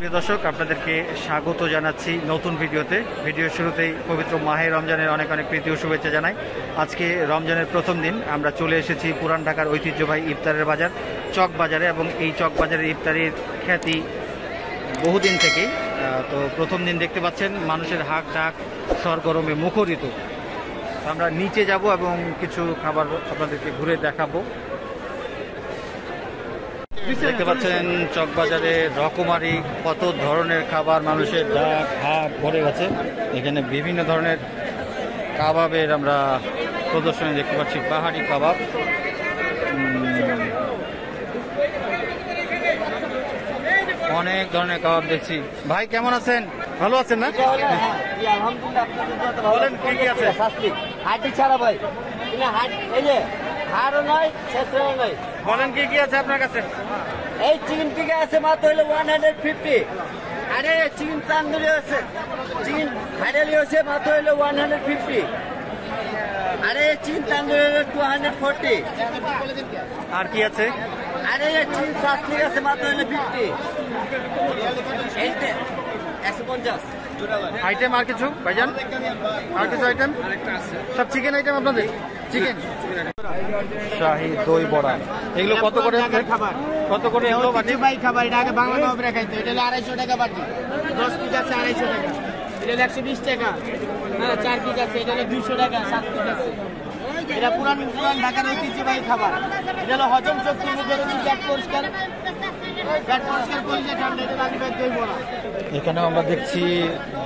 প্রিয় দর্শক, আপনাদেরকে স্বাগত জানাচ্ছি নতুন ভিডিওতে। ভিডিওর শুরুতেই পবিত্র মাহে রমজানের অনেক অনেক প্রীতি ও শুভেচ্ছা জানাই। আজকে রমজানের প্রথম দিন, আমরা চলে এসেছি পুরান ঢাকার ঐতিহ্যবাহী ইফতারের বাজার চক বাজারে, এবং এই চক বাজারের ইফতারির খ্যাতি বহুদিন থেকেই। তো প্রথম দিন দেখতে পাচ্ছেন মানুষের হাঁক ডাক সরগরমে মুখরিত। আমরা নিচে যাব এবং কিছু খাবার আপনাদেরকে ঘুরে দেখাবো। দেখতে পাচ্ছেন চকবাজারে রকমারি কত ধরনের খাবার, মানুষের ডাক হাট ভরে গেছে। এখানে বিভিন্ন ধরনের কাবাবের আমরা প্রদর্শনী দেখতে পাচ্ছি, পাহাড়ি কাবাব। অনেক ধরনের কাবাব দেখছি। ভাই কেমন আছেন? ভালো আছেন না? বলেন কি কি আছে? হাড্ডি ছাড়া ভাই, হাড়ও নয়, শেষও নয়। বলেন কি কি আছে আপনার কাছে? এই চিকেন টিকা আছে মাত্র হলো 150। আরে চিকেন তান্দুরি আছে, চিকেন হাইডালি আছে মাত্র হলো 150। আরে চিকেন তান্দুরি হলো 240। আর কি আছে? আরে চিকেন সাসলিক আছে মাত্র হলো 50। এইতে 150 আইটেম। আর কিছু ভাইজান? আর কিছু আইটেম? সব চিকেন আইটেম আপনাদের? চিকেন শাহী দই বড়া, এগুলো কত করে? কত করে এগুলো? ভাই খাবার এটা আগে বাংলা নবরে খাইতো। এটা হলো 250 টাকা বাটি। 10 পিস আছে 250 টাকা। এটা হলো 120 টাকা। হ্যাঁ 4 পিস আছে। এটা হলো 200 টাকা। 7 পিস আছে। এটা পুরান ঢাকার ঐতিহ্যবাহী খাবার। এটা হলো হজম শক্তি, মুখের পেট পরিষ্কার করে যে ঠান্ডা। এটা লাগবে দই বড়া। এখানেও আমরা দেখছি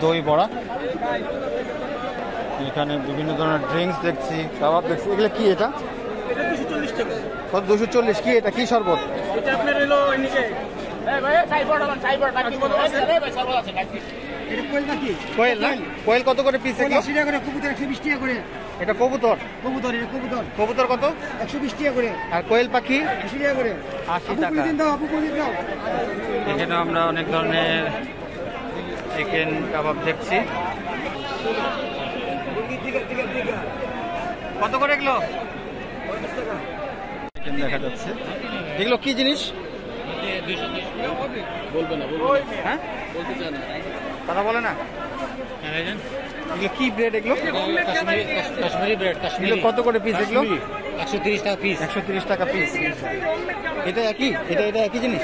দই বড়া। এখানে বিভিন্ন ধরনের ড্রিঙ্কস দেখছি, কাবাব দেখছি। এগুলো কি? এটা 240 টাকা। কত? 240। কি এটা? কি শরবত? এটা আপনার হলো নিচে কোয়েল না? কোয়েল কত করে পিস? 80 টাকা করে। কবুতর 120 টাকা করে। এটা কবুতর? কবুতর এটা কবুতর। কবুতর কত? 120 টাকা করে। আর কোয়েল পাখি? 80 টাকা করে। 80 টাকা। এখানে আমরা অনেক ধরনের চিকেন কাবাব দেখছি। কত করে এগুলো? চিকেন দেখা যাচ্ছে। এগুলো কি জিনিস? হ্যাঁ, কথা বলে না। এগুলো কি ব্রেড? এগুলো কাশ্মীরি ব্রেড। এগুলো কত করে পিস? এগুলো 130 টাকা পিস। 130 টাকা পিস। এটা একই? এটা একই জিনিস?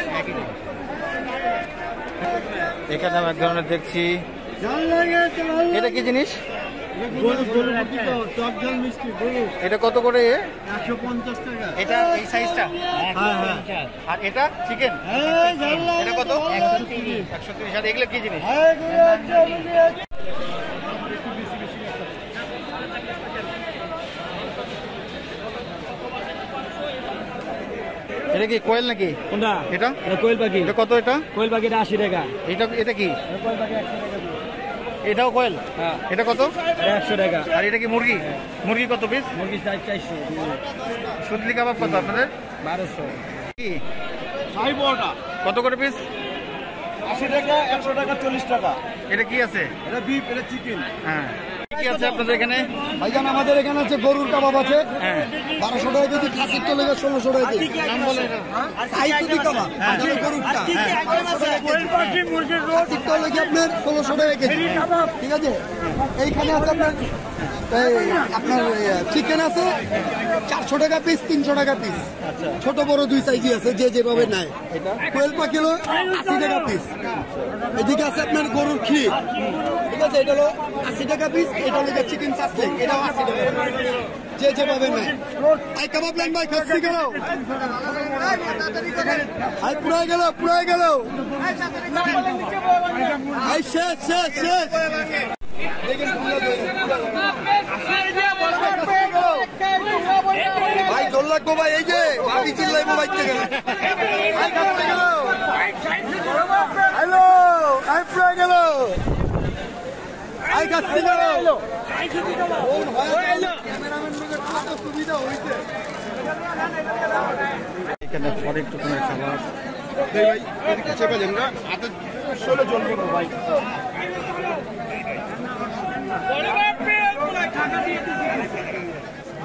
এখানে এক ধরনের দেখছি। এটা কি জিনিস? এটা কত করে? 150 টাকা। এটা এই সাইজটা? আর এটা চিকেন? এটা কত? 130। আর এগুলো কি জিনিস? এটা কি কোয়েল নাকি? কোনটা? এটা কোয়েল পাখি। এটা কত? এটা কোয়েল পাখি এটা 80 টাকা। এটা কি? কোয়েল পাখি 100 টাকা। এটাও কোয়েল? হ্যাঁ। এটা কত? 100 টাকা। আর এটা কি মুরগি? মুরগি কত পিস? মুরগি 400। সুতলি কাবাব কত আপনাদের? 1200। কি শাহী বড়টা কত করে পিস? 80 টাকা, 100 টাকা, 40 টাকা। এটা কি আছে? এটা বিফ, এটা চিকেন। হ্যাঁ, কি আছে আপনাদের এখানে? ভাইজান আমাদের এখানে আছে গরুর কাবাব আছে হ্যাঁ, 1200 টাকা কেজি, খাসির তো লেগে 1600 টাকা কেজি। নাম বলে এটা। সাইতুদি কাবাব আসলে গরুরটা, খাসির তো লেগে আপনার 1600 টাকা কেজি। ঠিক আছে, এইখানে আছে আপনার চিকেন আছে 400 টাকা পিস, 300 টাকা পিস। ছোট বড় দুই সাইজই আছে, যে যেভাবে নেয়। কোয়েল পাখি হলো 80 টাকা পিস। এদিকে আছে আপনার গরুর ক্ষীর, ঠিক আছে, এটা হলো 80 টাকা পিস। এটা হলো চিকেন সাসলিক, এটাও 80 টাকা, যে যেভাবে নেয়। আই কাবাব লাইন ভাই, খাচ্ছি গেল, আই পুরাই গেল, আই শেষ। ভাই জোর লাগবো ভাই, এই যে ভাবি চিল্লাইবো বাইক থেকে। হ্যালো, আই পুরাই গেল, আই খাচ্ছি গেল। এখানে অনেক টুকুনের খাবার।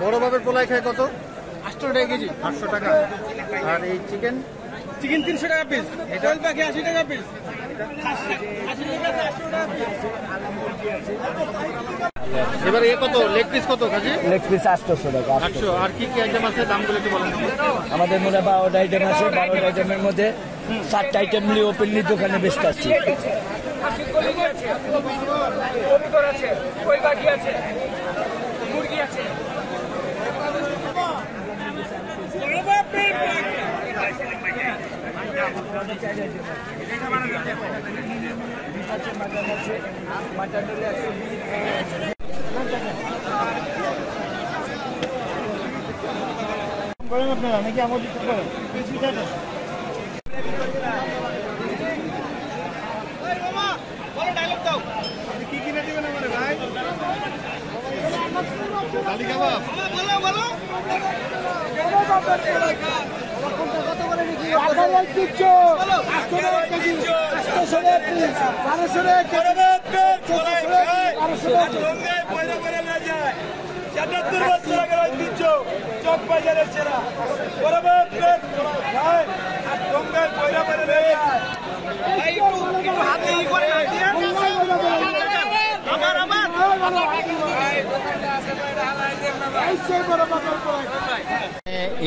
বড় বাবের পোলাই খায় কত? 800 টাকা কেজি। 800 টাকা। আর এই চিকেন? চিকেন 300 টাকা পিস। কোয়েল পাখি 80 টাকা পিস। এবার এ কত লেগ পিস কত কাজে? লেগ পিস 800 টাকা। 800। আর কি কি আইটেম আছে দামগুলো একটু বলেন। আমাদের মনে 12টা আইটেম আছে। 12টা আইটেমের মধ্যে 7টা আইটেম নিয়ে ওপেনলি দোকানে বেচতে আসছি। আপনারা নাকি আমার দিতে পারেন কি কিনে দিবেন আমাদের ভাই? ডালি কাবাব বলো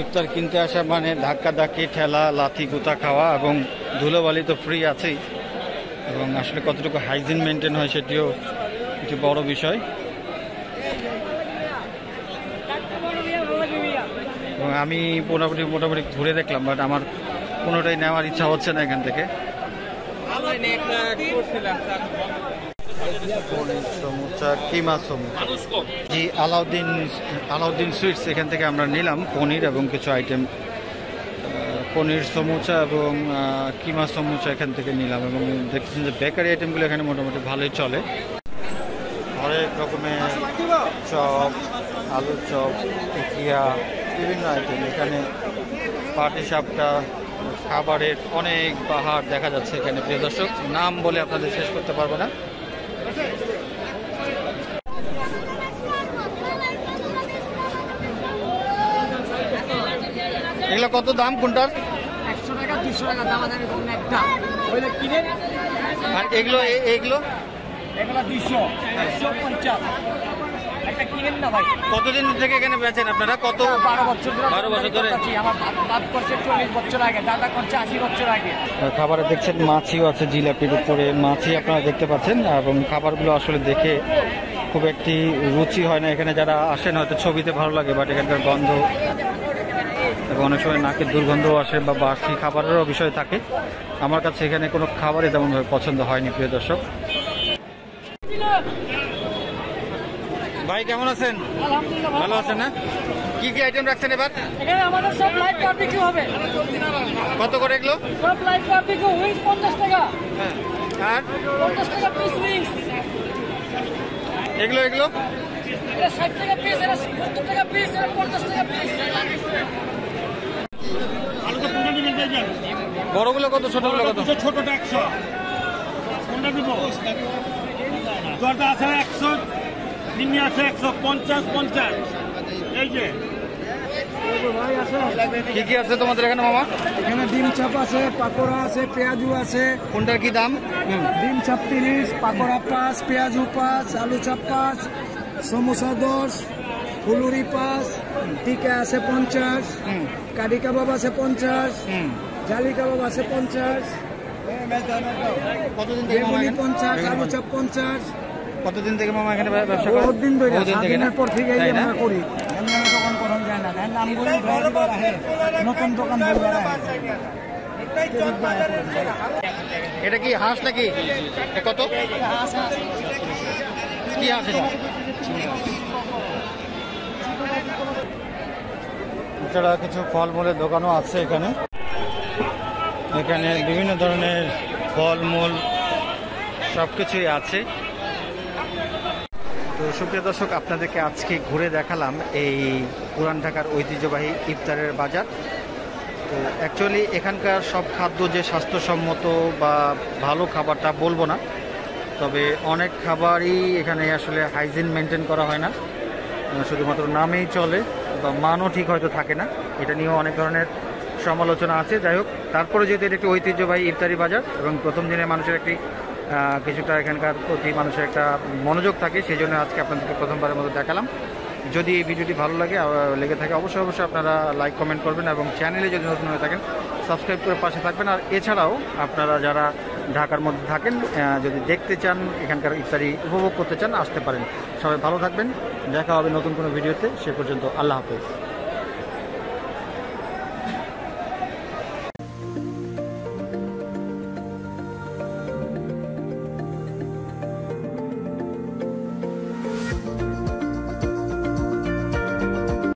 ইফতার কিনতে আসা মানে ধাক্কা ধাক্কি, ঠেলা, লাথি, গুতা খাওয়া এবং ধুলোবালি তো ফ্রি আছেই, এবং আসলে কতটুকু হাইজিন মেনটেন হয় সেটিও একটি বড় বিষয়। এবং আমি মোটামুটি ঘুরে দেখলাম, বাট আমার কোনোটাই নেওয়ার ইচ্ছা হচ্ছে না এখান থেকে। সমুচা, কিমা সমুচা, জি আলাউদ্দিন সুইটস, এখান থেকে আমরা নিলাম পনির এবং কিছু আইটেম, পনির সমুচা এবং কিমা সমুচা এখান থেকে নিলাম। এবং দেখছেন যে বেকারি আইটেমগুলো এখানে মোটামুটি ভালোই চলে। হরেক রকমের চপ, আলুর চপ, টিকিয়া, বিভিন্ন আইটেম এখানে। পাটি সাপটা, খাবারের অনেক বাহার দেখা যাচ্ছে এখানে প্রিয় দর্শক, নাম বলে আপনাদের শেষ করতে পারবো না। এগুলো কত দাম কোনটার? 100 টাকা 200 টাকা দাম আছে একটা ওইটা কিনে। আর এগুলো এগুলো 200 150 একটা কিনেন না ভাই। কতদিন থেকে এখানে বেচেন আপনারা? কত? 12 বছর ধরে। 12 বছর ধরে। আমার বাপ করছে 40 বছর আগে, দাদা করছে 80 বছর আগে। খাবারে দেখছেন মাছিও আছে, জিলাপির উপরে মাছি আপনারা দেখতে পাচ্ছেন। এবং খাবারগুলো আসলে দেখে খুব একটি রুচি হয় না। এখানে যারা আসেন হয়তো ছবিতে ভালো লাগে, বাট এখানকার গন্ধ এবং অনেক সময় নাকের দুর্গন্ধও আসে বা বাসি খাবারেরও বিষয় থাকে। আমার কাছে এখানে কোনো খাবারই তেমনভাবে পছন্দ হয়নি প্রিয় দর্শক। ভাই কেমন আছেন? আলহামদুলিল্লাহ ভালো আছেন না? কি কি আইটেম রাখছেন এবার? এখানে আমাদের সব লাইভ বারবিকিউ হবে। কত করে এগুলো? সব লাইভ বারবিকিউ উইংস 50 টাকা। হ্যাঁ। আর 50 টাকা পিস উইংস। এগুলো এটা 60 টাকা পিস, এটা 70 টাকা পিস, এটা 50 টাকা পিস। বড়গুলো কত, ছোটগুলো কত? ছোটটা 100, কোনটা দিব? দরটা আছে 100, নিম্নি আছে 150, 50। এই যে কি কি আছে তোমাদের এখানে মামা? এখানে ডিম চাপ আছে, পাকোড়া আছে, পেঁয়াজু আছে। কোনটার কি দাম? ডিম চাপ 30, পাকোড়া 5, পেঁয়াজু 5, আলু চাপ 5, সমোসা 10, ফুলুরি 5, টিকা আছে 50, কারি কাবাব আছে 50, জালি কাবাব আছে 50, কতদিন থেকে মামা বেগুনি এখানে? 50, আলু চাপ 50। কতদিন থেকে মামা এখানে ব্যবসা করেন? বহুত দিন ধরে, বহুদিন থেকে না? স্বাধীনের পর থেকে তাই না? আমরা করি। এমনি দোকান করা যায় না, নামগুলো নতুন দোকান এটা কি হাঁস নাকি? এ কত? কি হাঁস এটা? এছাড়া কিছু ফলমূলের দোকানও আছে এখানে। এখানে বিভিন্ন ধরনের ফলমূল সবকিছুই আছে। তো সুপ্রিয় দর্শক, আপনাদেরকে আজকে ঘুরে দেখালাম এই পুরান ঢাকার ঐতিহ্যবাহী ইফতারের বাজার। তো অ্যাকচুয়ালি এখানকার সব খাদ্য যে স্বাস্থ্যসম্মত বা ভালো খাবারটা বলবো না, তবে অনেক খাবারই এখানে আসলে হাইজিন মেনটেন করা হয় না, শুধুমাত্র নামেই চলে বা মানও ঠিক হয়তো থাকে না। এটা নিয়েও অনেক ধরনের সমালোচনা আছে। যাই হোক, তারপরে যেহেতু এটা একটি ঐতিহ্যবাহী ইফতারি বাজার এবং প্রথম দিনে মানুষের একটি কিছুটা এখানকার প্রতি মানুষের একটা মনোযোগ থাকে, সেই জন্য আজকে আপনাদেরকে প্রথমবারের মতো দেখালাম। যদি এই ভিডিওটি ভালো লেগে থাকে অবশ্যই আপনারা লাইক কমেন্ট করবেন এবং চ্যানেলে যদি নতুন হয়ে থাকেন সাবস্ক্রাইব করে পাশে থাকবেন। আর এছাড়াও আপনারা যারা ঢাকার মধ্যে থাকেন যদি দেখতে চান, এখানকার ইফতারি উপভোগ করতে চান, আসতে পারেন। সবাই ভালো থাকবেন, দেখা হবে নতুন কোনো ভিডিওতে। সে পর্যন্ত আল্লাহ হাফেজ।